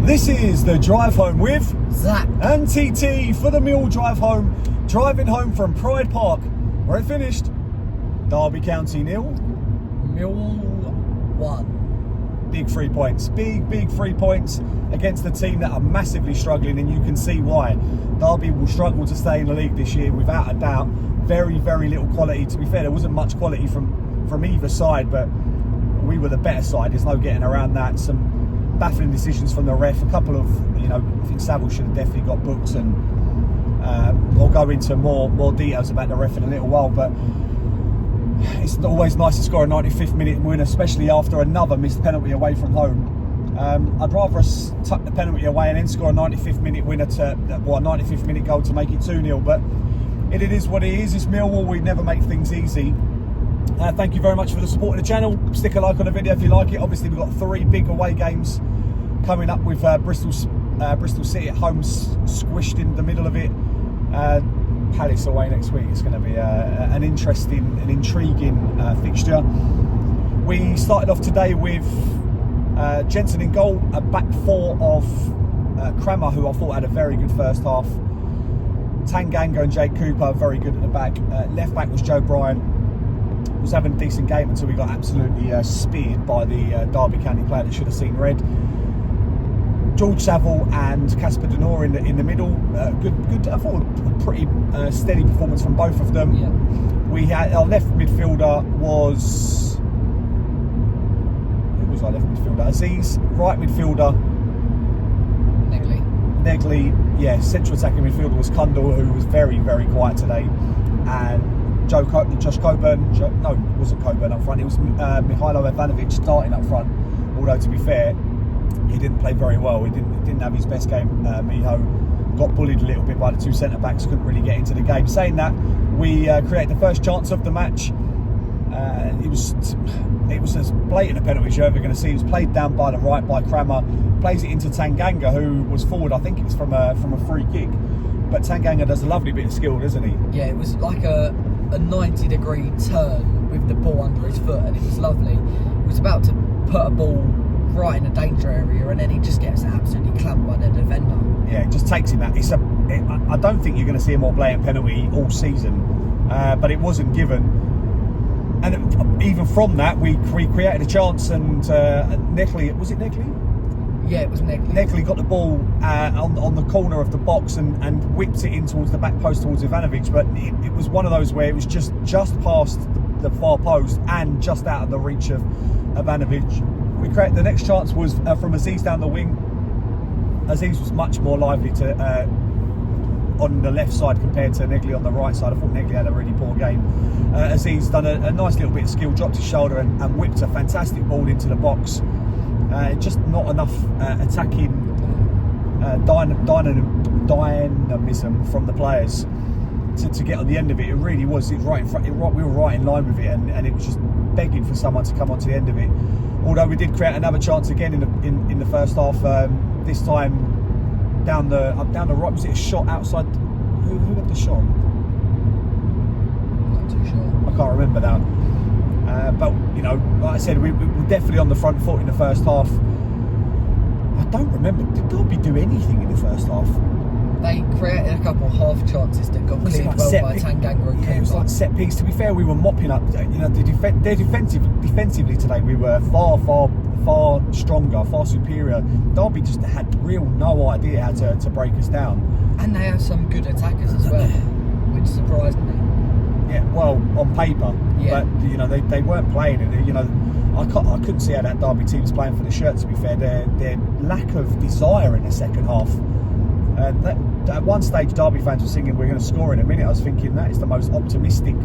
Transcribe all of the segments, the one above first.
This is the drive home with Zac and TT for the Millwall drive home. Driving home from Pride Park, where it finished Derby County 0, Millwall 1. Big 3 points, big 3 points against the team that are massively struggling, and you can see why. Derby will struggle to stay in the league this year without a doubt. Very little quality. To be fair, there wasn't much quality from either side, but we were the better side. There's no getting around that. Some baffling decisions from the ref. A couple of, I think Saville should have definitely got booked, and we'll go into more details about the ref in a little while. But it's always nice to score a 95th minute win, especially after another missed penalty away from home. I'd rather us tuck the penalty away and then score a 95th minute winner a 95th minute goal to make it 2-0. But it is what it is. It's Millwall. We never make things easy. Thank you very much for the support of the channel. Stick a like on the video if you like it. Obviously, we've got 3 big away games coming up with Bristol City at home squished in the middle of it. Palace away next week. It's going to be an interesting and intriguing fixture. We started off today with Jensen in goal, a back 4 of Kramer, who I thought had a very good first half. Tanganga and Jake Cooper very good at the back. Left back was Joe Bryan. Was having a decent game until we got absolutely speared by the Derby County player that should have seen red. George Saville and Casper Denor in the middle. Good. I thought a pretty steady performance from both of them. Yeah. We had our left midfielder was. Who was our left midfielder? Aziz. Right midfielder. Negley. Yeah. Central attacking midfielder was Kundal, who was very quiet today, and Josh Coburn. No, it wasn't Coburn up front. It was Mihailo Ivanovic starting up front. Although, to be fair, he didn't play very well. He didn't have his best game. Miho got bullied a little bit by the 2 centre backs. Couldn't really get into the game. Saying that, we created the first chance of the match. It was as blatant a penalty as you're ever going to see. It was played down by the right by Kramer. Plays it into Tanganga, who was forward. I think it was from a free kick. But Tanganga does a lovely bit of skill, doesn't he? Yeah, it was like a 90-degree turn with the ball under his foot, and it was lovely. He was about to put a ball right in a danger area, and then he just gets absolutely clamped by the defender. Yeah, it just takes him out. I don't think you're going to see a more blatant penalty all season, but it wasn't given. And even from that, we created a chance, and Negley, was it Negley? Yeah, it was Negley. Negley got the ball on the corner of the box and whipped it in towards the back post towards Ivanovic, but it was one of those where it was just past the far post and just out of the reach of Ivanovic. We created the next chance was from Aziz down the wing. Aziz was much more lively on the left side compared to Negley on the right side. I thought Negley had a really poor game. Aziz done a nice little bit of skill, dropped his shoulder and whipped a fantastic ball into the box. Just not enough attacking dynamism from the players to get on the end of it. It really was. It was right in front. We were right in line with it, and it was just begging for someone to come onto the end of it. Although we did create another chance again in the first half. This time down the right. Was it a shot outside? Who had the shot? Not too sure. I can't remember now. But like I said, we were definitely on the front foot in the first half. I don't remember. Did Derby do anything in the first half? They created a couple half chances that got cleared well by Tanganga and Cooper. Yeah, it was like set piece. To be fair, we were mopping up. Defensively today, we were far stronger, far superior. Derby just had no idea how to break us down. And they have some good attackers as well, which surprised me. Yeah, well, on paper, yeah. But they weren't playing it. I couldn't see how that Derby team was playing for the shirt. To be fair, their lack of desire in the second half. At one stage, Derby fans were singing "We're going to score in a minute." I was thinking that is the most optimistic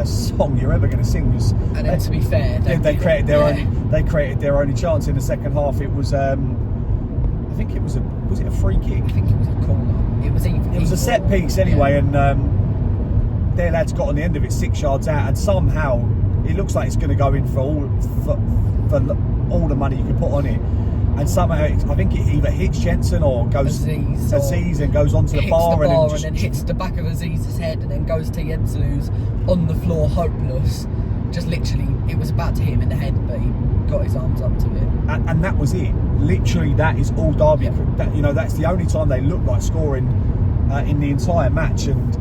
song you're ever going to sing. And then, to be fair, they created their only chance in the second half. It was, I think it was it a free kick? I think it was a corner. It was a set piece anyway, yeah. And their lads got on the end of it 6 yards out, and somehow it looks like it's going to go in for all the money you can put on it. And somehow, I think it either hits Jensen or goes Aziz and goes onto the bar and then hits the back of Aziz's head and then goes to Jensen, who's on the floor hopeless. Just literally, it was about to hit him in the head, but he got his arms up to it. And that was it. literally that is all Derby. Yeah. That's the only time they look like scoring in the entire match, and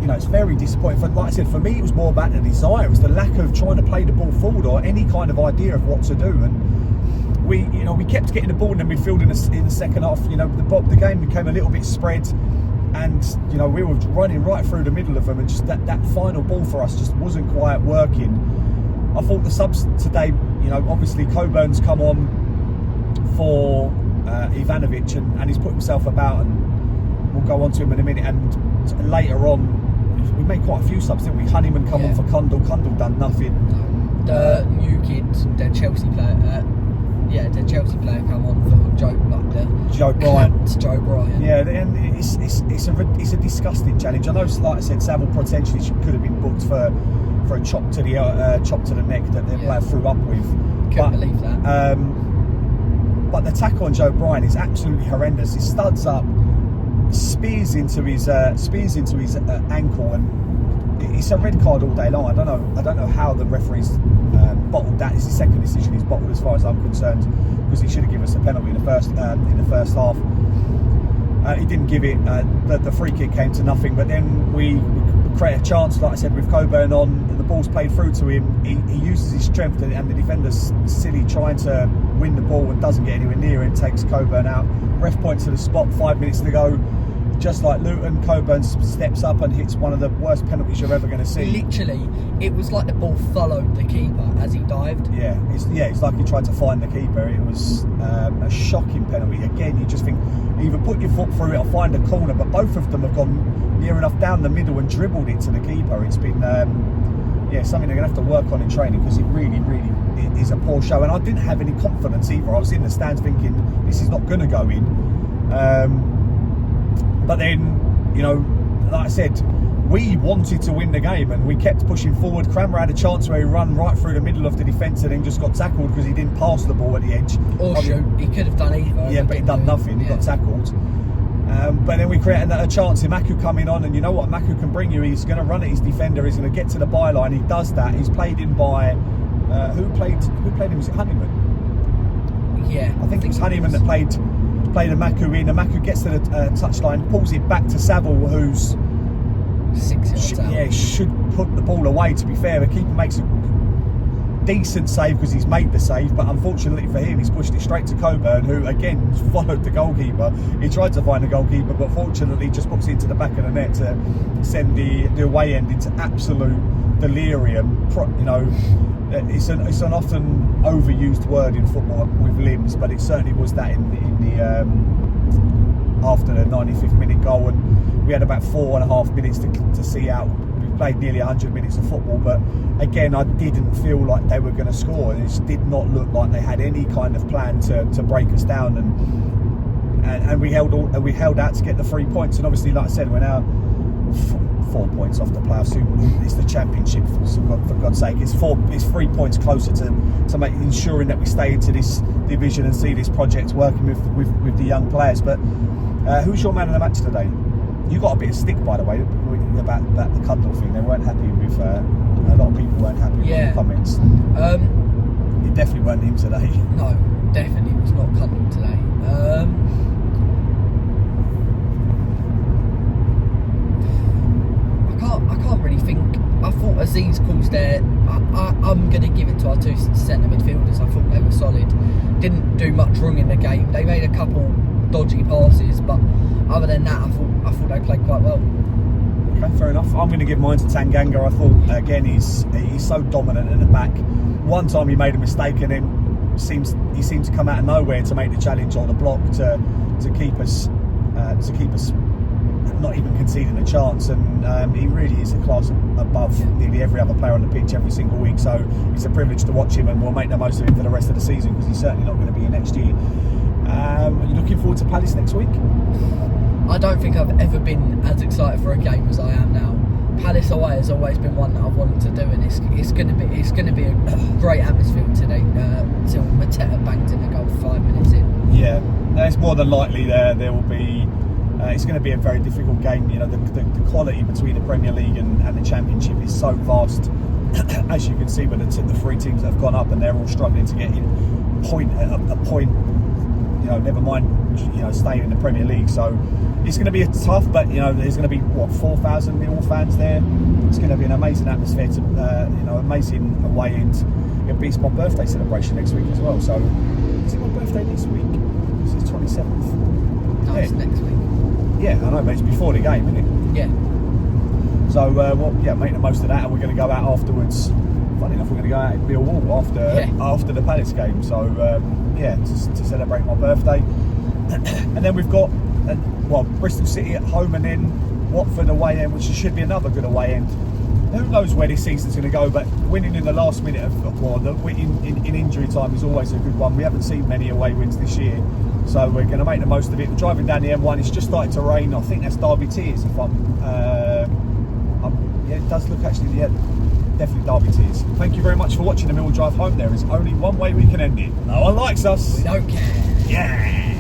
it's very disappointing. Like I said, for me, it was more about the desire. It was the lack of trying to play the ball forward or any kind of idea of what to do. And we kept getting the ball in the midfield in the second half. The game became a little bit spread, and we were running right through the middle of them, and just that final ball for us just wasn't quite working. I thought the subs today, obviously Coburn's come on for Ivanovic, and he's put himself about, and we'll go on to him in a minute. And later on, we made quite a few subs, didn't we? Honeyman come on for Cundle. Cundle done nothing. The new kid, the Chelsea player, the Chelsea player come on for Joe Bryant. Joe Bryant. Yeah, and it's a disgusting challenge. I know, like I said, Saville potentially could have been booked for a chop to the neck that the player threw up with. Couldn't believe that. But the tackle on Joe Bryant is absolutely horrendous. He studs up, spears into his ankle, and it's a red card all day long. I don't know how the referee's bottled that. It's his second decision he's bottled, as far as I'm concerned, because he should have given us a penalty in the first half. He didn't give it. The free kick came to nothing, but then we create a chance, like I said, with Coburn on, and the ball's played through to him. He uses his strength, and the defender's silly trying to win the ball and doesn't get anywhere near it, takes Coburn out. Ref points to the spot, 5 minutes to go. Just like Luton, Coburn steps up and hits one of the worst penalties you're ever going to see. Literally, it was like the ball followed the keeper as he dived. Yeah, it's like he tried to find the keeper. It was a shocking penalty. Again, you just think, either put your foot through it or find a corner, but both of them have gone near enough down the middle and dribbled it to the keeper. It's been something they're going to have to work on in training, because it really is a poor show. And I didn't have any confidence either. I was in the stands thinking this is not going to go in. But then, like I said, we wanted to win the game, and we kept pushing forward. Cranmer had a chance where he ran right through the middle of the defence and then just got tackled because he didn't pass the ball at the edge. Or shoot, he could have done either. Yeah, but he done nothing. He got tackled. But then we created a chance. Maku coming on, and you know what Maku can bring you. He's going to run at his defender. He's going to get to the byline. He does that. He's played in by who played him? Was it Honeyman? Yeah, I think it was Honeyman that played a Maku in. And Maku gets to the touchline, pulls it back to Saville, who's 6 yards out. Yeah, should put the ball away. To be fair, the keeper makes a decent save because he's made the save, but unfortunately for him, he's pushed it straight to Coburn, who again followed the goalkeeper. He tried to find the goalkeeper, but fortunately just puts it into the back of the net to send the away end into absolute delirium. It's an often overused word in football with limbs, but it certainly was that in the after the 95th minute goal, and we had about 4.5 minutes to see out. We played nearly 100 minutes of football, but again, I didn't feel like they were going to score. It just did not look like they had any kind of plan to break us down, and we held out to get the 3 points. And obviously, like I said, we're now 4 points off the playoffs. It's the championship, for God's sake. It's 3 points closer to ensuring that we stay into this division and see this project working with the young players. But who's your man of the match today? You got a bit of stick, by the way, about the Cundle thing. They weren't happy with a lot of people weren't happy with the comments. It definitely weren't him today. No, definitely was not Cundle today. I can't really think. I thought Aziz calls there. I'm going to give it to our two centre midfielders. I thought they were solid. Didn't do much wrong in the game. They made a couple dodgy passes, but other than that, I thought they played quite well. Okay, fair enough. I'm going to give mine to Tanganga. I thought again he's so dominant at the back. One time he made a mistake, and then he seemed to come out of nowhere to make the challenge or the block to keep us not even conceding a chance. And he really is a class above nearly every other player on the pitch every single week. So it's a privilege to watch him, and we'll make the most of him for the rest of the season, because he's certainly not going to be here next year. Are you looking forward to Palace next week? I don't think I've ever been as excited for a game as I am now. Palace away has always been one that I've wanted to do, and it's going to be a great atmosphere today. Until Mateta banked in a goal 5 minutes in. Yeah, it's more than likely there will be. It's going to be a very difficult game. You know, the quality between the Premier League and the Championship is so vast. As you can see, with the 3 teams that have gone up, and they're all struggling to get in a point you know, never mind, you know, staying in the Premier League. So it's going to be a tough, but you know, there's going to be what 4,000 Millwall fans there. It's going to be an amazing atmosphere to, you know, amazing away end. It'll be my birthday celebration next week as well. So is it my birthday this week? This is 27th. No, it's next week. Yeah, I know, but it's before the game, isn't it? Yeah. So, well, yeah, make the most of that, and we're going to go out afterwards. Funny enough, we're going to go out in Millwall after the Palace game. So, yeah, to celebrate my birthday. And then we've got, Bristol City at home, and then Watford away end, which should be another good away end. Who knows where this season's going to go, but winning in the last minute of in injury time is always a good one. We haven't seen many away wins this year, so we're going to make the most of it. We're driving down the M1, it's just started to rain. I think that's Derby Tears, if yeah, it does look actually, yeah, definitely Derby Tears. Thank you very much for watching the Millwall Drive home. There is only one way we can end it. No one likes us. We don't care. Yeah.